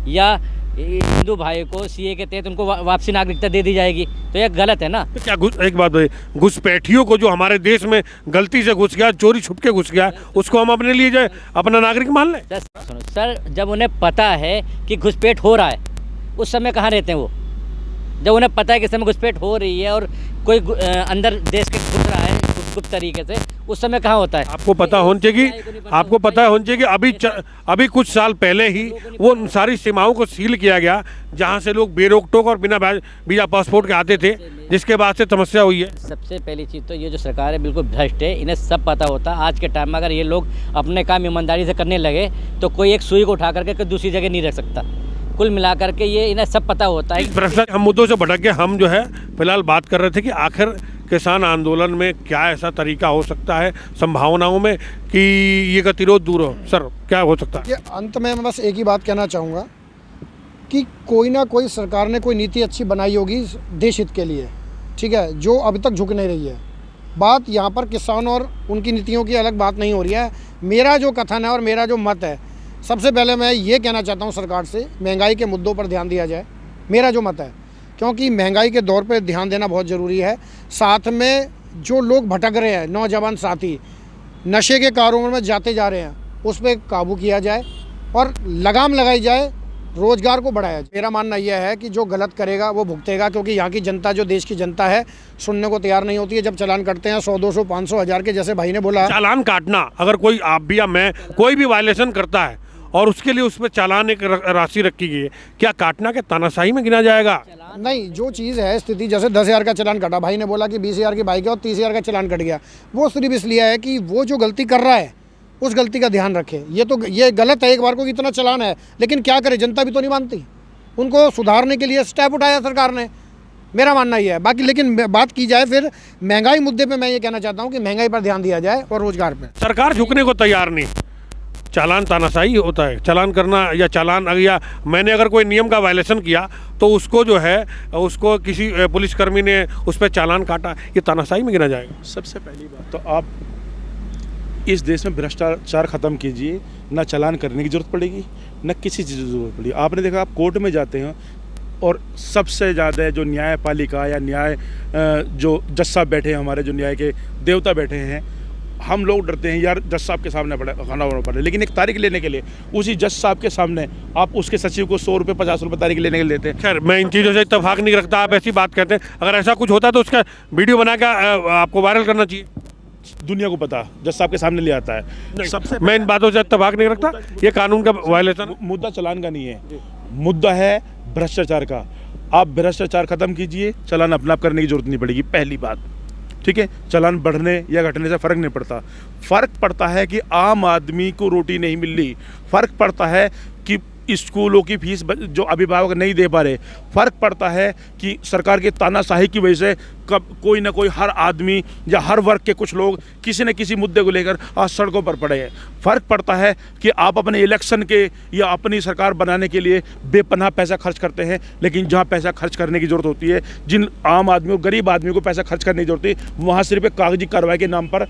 या हिंदू भाई को सीए के तहत उनको वापसी नागरिकता दे दी जाएगी, तो ये गलत है ना? तो क्या एक बात बताइए, घुसपैठियों को जो हमारे देश में गलती से घुस गया, चोरी छुप के घुस गया, उसको हम अपने लिए जो अपना नागरिक मान लें? सुनो सर, जब उन्हें पता है कि घुसपैठ हो रहा है, उस समय कहाँ रहते हैं वो? जब उन्हें पता है कि इस समय घुसपैठ हो रही है और कोई अंदर देश के घुस रहा है गुप्त तरीके से, उस समय कहाँ होता है? आपको पता होना चाहिए कि आपको पता होना चाहिए कि अभी कुछ साल पहले ही वो सारी सीमाओं को सील किया गया, जहाँ से लोग बेरोक टोक और बिना वीजा पासपोर्ट के आते थे, जिसके बाद से समस्या हुई है। सबसे पहली चीज़ तो ये जो सरकार है बिल्कुल भ्रष्ट है, इन्हें सब पता होता। आज के टाइम में अगर ये लोग अपने काम ईमानदारी से करने लगे तो कोई एक सुई को उठा करके दूसरी जगह नहीं रख सकता। कुल मिलाकर के ये इन्हें सब पता होता है। भ्रष्टाचार हम मुद्दों से भटक के हम जो है फिलहाल बात कर रहे थे कि आखिर किसान आंदोलन में क्या ऐसा तरीका हो सकता है, संभावनाओं में, कि ये गतिरोध दूर हो? सर क्या हो सकता है? ये अंत में मैं बस एक ही बात कहना चाहूँगा कि कोई ना कोई सरकार ने कोई नीति अच्छी बनाई होगी देश हित के लिए, ठीक है, जो अभी तक झुक नहीं रही है। बात यहाँ पर किसान और उनकी नीतियों की अलग बात नहीं हो रही है। मेरा जो कथन है और मेरा जो मत है, सबसे पहले मैं ये कहना चाहता हूँ सरकार से, महंगाई के मुद्दों पर ध्यान दिया जाए, मेरा जो मत है, क्योंकि महंगाई के दौर पर ध्यान देना बहुत ज़रूरी है। साथ में जो लोग भटक रहे हैं, नौजवान साथी नशे के कारोबार में जाते जा रहे हैं, उस पर काबू किया जाए और लगाम लगाई जाए, रोजगार को बढ़ाया जाए। मेरा मानना यह है कि जो गलत करेगा वो भुगतेगा, क्योंकि यहाँ की जनता, जो देश की जनता है, सुनने को तैयार नहीं होती है। जब चालान कटते हैं 100, 200, 500, 1000 के, जैसे भाई ने बोला, चालान काटना, अगर कोई आप भी या मैं कोई भी वायलेशन करता है और उसके लिए उस पर चालान एक राशि रखी गई है, क्या काटना के तानाशाही में गिना जाएगा? नहीं, जो चीज़ है स्थिति, जैसे 10,000 का चालान कटा, भाई ने बोला कि 20,000 की बाइक है और 30,000 का चालान कट गया, वो सिर्फ इसलिए है कि वो जो गलती कर रहा है उस गलती का ध्यान रखे। ये गलत है, एक बार को इतना चालान है, लेकिन क्या करे, जनता भी तो नहीं मानती। उनको सुधारने के लिए स्टेप उठाया सरकार ने, मेरा मानना ये है। बाकी लेकिन बात की जाए फिर महंगाई मुद्दे पे, मैं ये कहना चाहता हूँ कि महंगाई पर ध्यान दिया जाए और रोजगार पे। सरकार झुकने को तैयार नहीं, चालान तानाशाही होता है। चालान करना या चालान, या मैंने अगर कोई नियम का वायलेशन किया तो उसको जो है, उसको किसी पुलिसकर्मी ने उस पर चालान काटा, ये तानाशाही में गिना जाएगा। सबसे पहली बात तो आप इस देश में भ्रष्टाचार ख़त्म कीजिए, ना चालान करने की ज़रूरत पड़ेगी, न किसी चीज़ की ज़रूरत पड़ेगी। आपने देखा, आप कोर्ट में जाते हैं और सबसे ज़्यादा जो न्यायपालिका या न्याय जो जज साहब बैठे हैं, हमारे जो न्याय के देवता बैठे हैं, हम लोग डरते हैं यार जज साहब के सामने खाना होना पड़े, लेकिन एक तारीख लेने के लिए उसी जज साहब के सामने आप उसके सचिव को 100 रुपये 50 रुपये तारीख लेने के लिए देते हैं। खैर, मैं इन चीज़ों से इत्तेफाक नहीं रखता, आप ऐसी बात कहते हैं। अगर ऐसा कुछ होता तो उसका वीडियो बना के आपको वायरल करना चाहिए। दुनिया को पता जज साहब के सामने ले आता है। सबसे मैं इन बातों से इत्तेफाक नहीं रखता, ये कानून का वायलेशन। मुद्दा चालान का नहीं है, मुद्दा है भ्रष्टाचार का। आप भ्रष्टाचार खत्म कीजिए, चालान अपना आप करने की जरूरत नहीं पड़ेगी, पहली बात, ठीक है। चालान बढ़ने या घटने से फ़र्क नहीं पड़ता। फ़र्क पड़ता है कि आम आदमी को रोटी नहीं मिल रही, फ़र्क पड़ता है कि स्कूलों की फीस जो अभिभावक नहीं दे पा रहे, फ़र्क पड़ता है कि सरकार के तानाशाही की वजह से कब कोई ना कोई, हर आदमी या हर वर्ग के कुछ लोग किसी न किसी मुद्दे को लेकर आज सड़कों पर पड़े हैं। फ़र्क पड़ता है कि आप अपने इलेक्शन के या अपनी सरकार बनाने के लिए बेपनाह पैसा खर्च करते हैं, लेकिन जहाँ पैसा खर्च करने की ज़रूरत होती है, जिन आम आदमियों, गरीब आदमियों को पैसा खर्च करने की ज़रूरत है, वहाँ सिर्फ एक कागजी कार्रवाई के नाम पर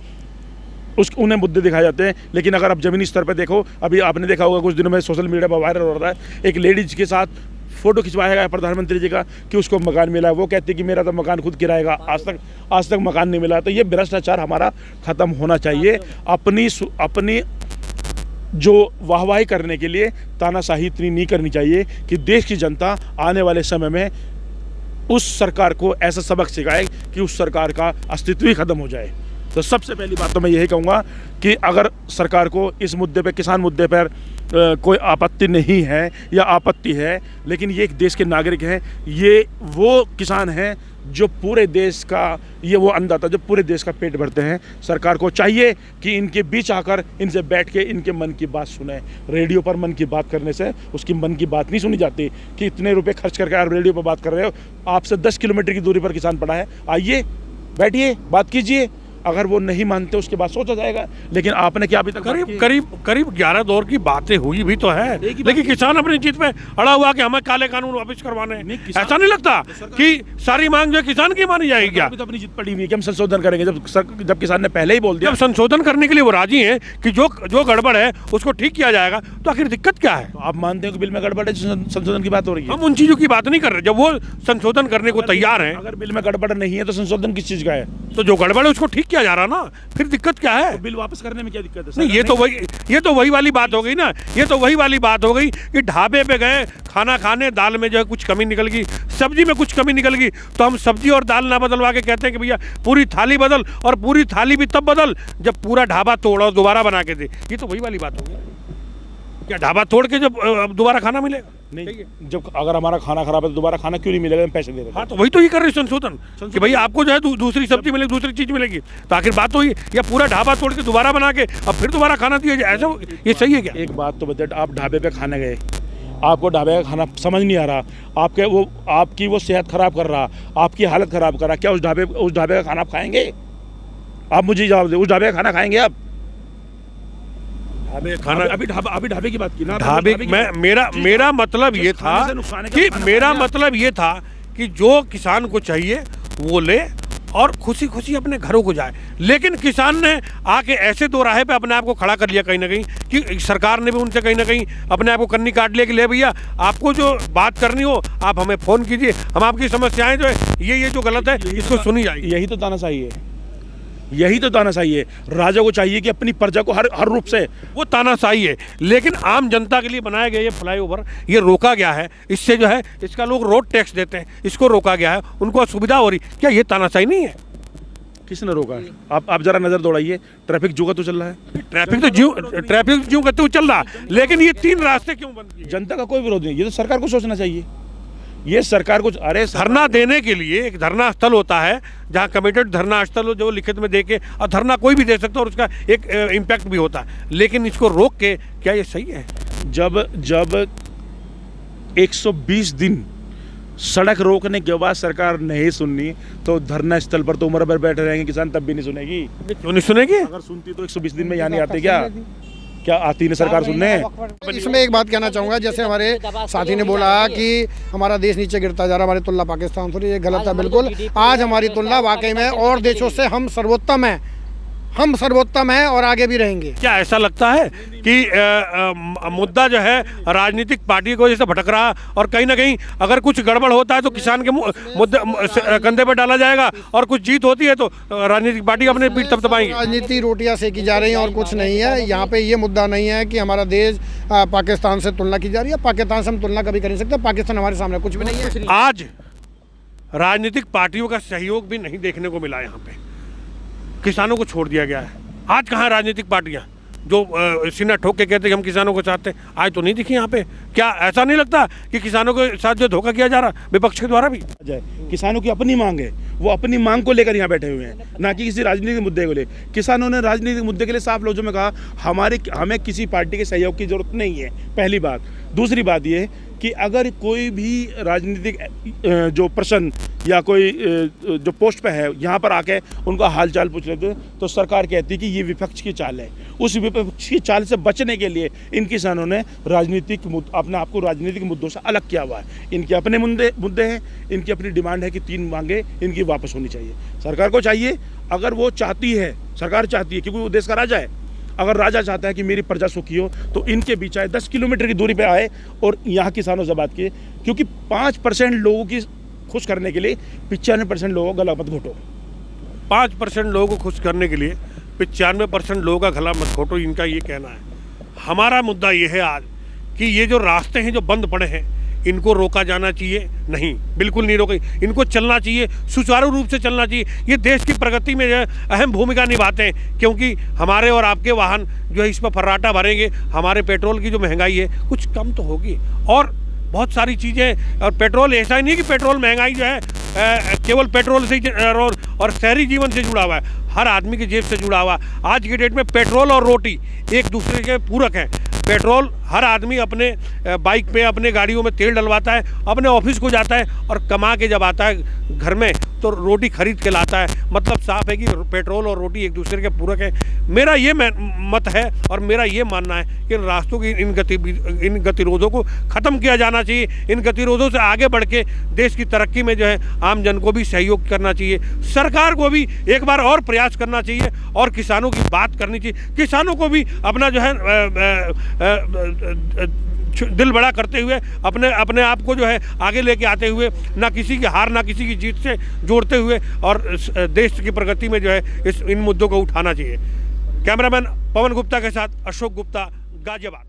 उन्हें मुद्दे दिखाए जाते हैं। लेकिन अगर आप ज़मीनी स्तर पर देखो, अभी आपने देखा होगा कुछ दिनों में सोशल मीडिया पर वायरल हो रहा है, एक लेडीज के साथ फ़ोटो खिंचवाया गया प्रधानमंत्री जी का कि उसको मकान मिला, वो कहती है कि मेरा तो मकान खुद किराएगा, आज तक मकान नहीं मिला। तो ये भ्रष्टाचार हमारा ख़त्म होना चाहिए। अपनी जो वाहवाही करने के लिए तानाशाही इतनी नहीं करनी चाहिए कि देश की जनता आने वाले समय में उस सरकार को ऐसा सबक सिखाए कि उस सरकार का अस्तित्व ही खत्म हो जाए। तो सबसे पहली बात तो मैं यही कहूँगा कि अगर सरकार को इस मुद्दे पर, किसान मुद्दे पर कोई आपत्ति नहीं है या आपत्ति है, लेकिन ये एक देश के नागरिक हैं, ये वो किसान हैं जो पूरे देश का, ये वो अन्नदाता जो पूरे देश का पेट भरते हैं। सरकार को चाहिए कि इनके बीच आकर इनसे बैठ के इनके मन की बात सुने। रेडियो पर मन की बात करने से उसकी मन की बात नहीं सुनी जाती कि इतने रुपए खर्च करके आप रेडियो पर बात कर रहे हो, आपसे 10 किलोमीटर की दूरी पर किसान पड़ा है, आइए बैठिए बात कीजिए। अगर वो नहीं मानते उसके बाद सोचा जाएगा। लेकिन आपने क्या अभी तक करीब 11 दौर की बातें हुई भी तो है, लेकिन किसान अपनी जीत पे अड़ा हुआ कि हमें काले कानून वापस करवाने हैं। ऐसा नहीं लगता कि सारी मांग जो किसान की मानी जाएगी? क्या तो अपनी जीत पड़ी हुई है कि हम संशोधन करेंगे, जब किसान ने पहले ही बोल दिया। जब संशोधन करने के लिए वो राजी हैं कि जो गड़बड़ है उसको ठीक किया जाएगा, तो आखिर दिक्कत क्या है? तो आप मानते हैं कि बिल में गड़बड़ है, संशोधन की बात हो रही है। हम उन चीजों की बात नहीं कर रहे। जब वो संशोधन करने को तैयार है, अगर बिल में गड़बड़ नहीं है तो संशोधन किस चीज का है? तो जो गड़बड़ है उसको ठीक किया जा रहा ना, फिर दिक्कत क्या है? तो बिल वापस करने में क्या दिक्कत है? नहीं, ये तो वही वाली बात हो गई ना। ये तो वही वाली बात हो गई कि ढाबे पे गए खाना खाने, दाल में जो है कुछ कमी निकल गई, सब्जी में कुछ कमी निकल गई, तो हम सब्जी और दाल ना बदलवा के कहते हैं कि भैया पूरी थाली बदल, और पूरी थाली भी तब बदल जब पूरा ढाबा तोड़ और दोबारा बना के दे। ये तो वही वाली बात हो गई। क्या ढाबा तोड़ के जब दोबारा खाना मिलेगा? नहीं, जब अगर हमारा खाना खराब है तो दोबारा खाना क्यों नहीं मिलेगा? पैसे दे रहे। हाँ, तो वही तो ये कर रहे संशोधन कि भाई आपको जो है दूसरी सब्जी मिलेगी, दूसरी चीज मिलेगी। तो आखिर बात तो ये, या पूरा ढाबा तोड़ के दोबारा बना के अब फिर दोबारा खाना दिया जाए, ऐसा ये सही है क्या? एक बात तो बता, आप ढाबे पे खाने गए, आपको ढाबे का खाना समझ नहीं आ रहा, आपकी वो सेहत खराब कर रहा, आपकी हालत खराब कर रहा, क्या उस ढाबे का खाना आप खाएंगे? आप मुझे जवाब दें, उस ढाबे का खाना खाएंगे आप? खाना अभी ढाबे की बात की ना, ढाबे मेरा मतलब ये था खाने से नुकसान है, कि खाना मेरा खाने मतलब ये था कि जो किसान को चाहिए वो ले और खुशी खुशी अपने घरों को जाए। लेकिन किसान ने आके ऐसे दो राहे पे अपने आप को खड़ा कर लिया कहीं ना कहीं कि सरकार ने भी उनसे कहीं ना कहीं अपने आप को कन्नी काट लिया कि ले भैया आपको जो बात करनी हो आप हमें फ़ोन कीजिए, हम आपकी समस्याएं जो है ये जो गलत है इसको सुनी जाएगी। यही तो तानाशाही है, यही तो तानाशाही है। राजा को चाहिए कि अपनी प्रजा को हर रूप से, वो तानाशाही है। लेकिन आम जनता के लिए बनाया गया ये फ्लाईओवर ये रोका गया है, इससे जो है इसका लोग रोड टैक्स देते हैं, इसको रोका गया है, उनको असुविधा हो रही। क्या ये तानाशाही नहीं है? किसने रोका है? आप जरा नजर दौड़ाइए, ट्रैफिक जो का तो चल रहा है, ट्रैफिक ज्यों करते हुए चल रहा, लेकिन ये 3 रास्ते क्यों बंद किए? जनता का कोई विरोध नहीं, ये तो सरकार को सोचना चाहिए। ये सरकार को, अरे धरना देने के लिए एक धरना स्थल होता है जहाँ कमिटेड धरना स्थल हो जो लिखित में दे के, और धरना कोई भी दे सकता है और उसका एक इम्पैक्ट भी होता है, लेकिन इसको रोक के क्या ये सही है? जब 120 दिन सड़क रोकने के बाद सरकार नहीं सुननी तो धरना स्थल पर तो उम्र भर बैठे रहेंगे किसान, तब भी नहीं सुनेगी। क्यों नहीं सुनेगी? अगर सुनती तो 120 दिन में यहाँ नहीं आते क्या आती नहीं सरकार सुनने? इसमें एक बात कहना चाहूँगा, जैसे हमारे साथी ने बोला कि हमारा देश नीचे गिरता जा रहा, हमारी तुलना पाकिस्तान से, ये गलत है बिल्कुल। आज हमारी तुलना वाकई में और देशों से हम सर्वोत्तम हैं, हम सर्वोत्तम हैं और आगे भी रहेंगे। क्या ऐसा लगता है कि मुद्दा जो है राजनीतिक पार्टी को जैसे भटक रहा, और कहीं ना कहीं अगर कुछ गड़बड़ होता है तो किसान के मुद्दे कंधे पर डाला जाएगा, और कुछ जीत होती है तो राजनीतिक पार्टी अपने पीठ थपथपाएंगी? राजनीति रोटियां सेकी जा रही हैं और कुछ नहीं है। यहाँ पे ये मुद्दा नहीं है कि हमारा देश पाकिस्तान से तुलना की जा रही है। पाकिस्तान से हम तुलना कभी कर नहीं सकते, पाकिस्तान हमारे सामने कुछ भी नहीं है। आज राजनीतिक पार्टियों का सहयोग भी नहीं देखने को मिला, यहाँ पे किसानों को छोड़ दिया गया है। आज कहाँ राजनीतिक पार्टियाँ जो सीना ठोक के कहते हैं हम किसानों को चाहते हैं, आज तो नहीं दिखी यहाँ पे। क्या ऐसा नहीं लगता कि किसानों के साथ जो धोखा किया जा रहा विपक्ष के द्वारा भी? किसानों की अपनी मांग है, वो अपनी मांग को लेकर यहाँ बैठे हुए हैं, ना कि किसी राजनीतिक मुद्दे को लेकर। किसानों ने राजनीतिक मुद्दे के लिए साफ लफ्जों में कहा हमें किसी पार्टी के सहयोग की जरूरत नहीं है, पहली बात। दूसरी बात ये कि अगर कोई भी राजनीतिक जो प्रश्न या कोई जो पोस्ट पे है यहाँ पर आके उनका हालचाल पूछ लेते तो सरकार कहती है कि ये विपक्ष की चाल है। उस विपक्ष की चाल से बचने के लिए इन किसानों ने अपने आप को राजनीतिक मुद्दों से अलग किया हुआ है। इनके अपने मुद्दे हैं, इनकी अपनी डिमांड है कि 3 मांगे इनकी वापस होनी चाहिए। सरकार को चाहिए, अगर वो चाहती है, सरकार चाहती है, क्योंकि वो देश का राजा है, अगर राजा चाहता है कि मेरी प्रजा सुखी हो तो इनके बीच आए, 10 किलोमीटर की दूरी पे आए और यहाँ किसानों से बात किए। क्योंकि 5% लोगों की खुश करने के लिए 95% लोगों का गला मत घोटो। 5% लोगों को खुश करने के लिए 95% लोगों का गला मत घोटो, इनका ये कहना है। हमारा मुद्दा ये है आज कि ये जो रास्ते हैं जो बंद पड़े हैं इनको रोका जाना चाहिए? नहीं, बिल्कुल नहीं रोके, इनको चलना चाहिए, सुचारू रूप से चलना चाहिए। ये देश की प्रगति में जो है अहम भूमिका निभाते हैं, क्योंकि हमारे और आपके वाहन जो है इस पर फर्राटा भरेंगे, हमारे पेट्रोल की जो महंगाई है कुछ कम तो होगी, और बहुत सारी चीज़ें। और पेट्रोल ऐसा ही नहीं कि पेट्रोल महंगाई जो है केवल पेट्रोल से ही और शहरी जीवन से जुड़ा हुआ है, हर आदमी की जेब से जुड़ा हुआ। आज की डेट में पेट्रोल और रोटी एक दूसरे के पूरक हैं। पेट्रोल हर आदमी अपने बाइक पे, अपने गाड़ियों में तेल डलवाता है, अपने ऑफिस को जाता है, और कमा के जब आता है घर में तो रोटी खरीद के लाता है। मतलब साफ है कि पेट्रोल और रोटी एक दूसरे के पूरक हैं। मेरा ये मत है और मेरा ये मानना है कि इन रास्तों की इन गतिरोधों को ख़त्म किया जाना चाहिए। इन गतिरोधों से आगे बढ़ के देश की तरक्की में जो है आम जन को भी सहयोग करना चाहिए, सरकार को भी एक बार और प्रयास करना चाहिए और किसानों की बात करनी चाहिए। किसानों को भी अपना जो है दिल बड़ा करते हुए अपने आप को जो है आगे लेके आते हुए, ना किसी की हार ना किसी की जीत से जोड़ते हुए, और देश की प्रगति में जो है इन मुद्दों को उठाना चाहिए। कैमरामैन पवन गुप्ता के साथ अशोक गुप्ता, गाजियाबाद।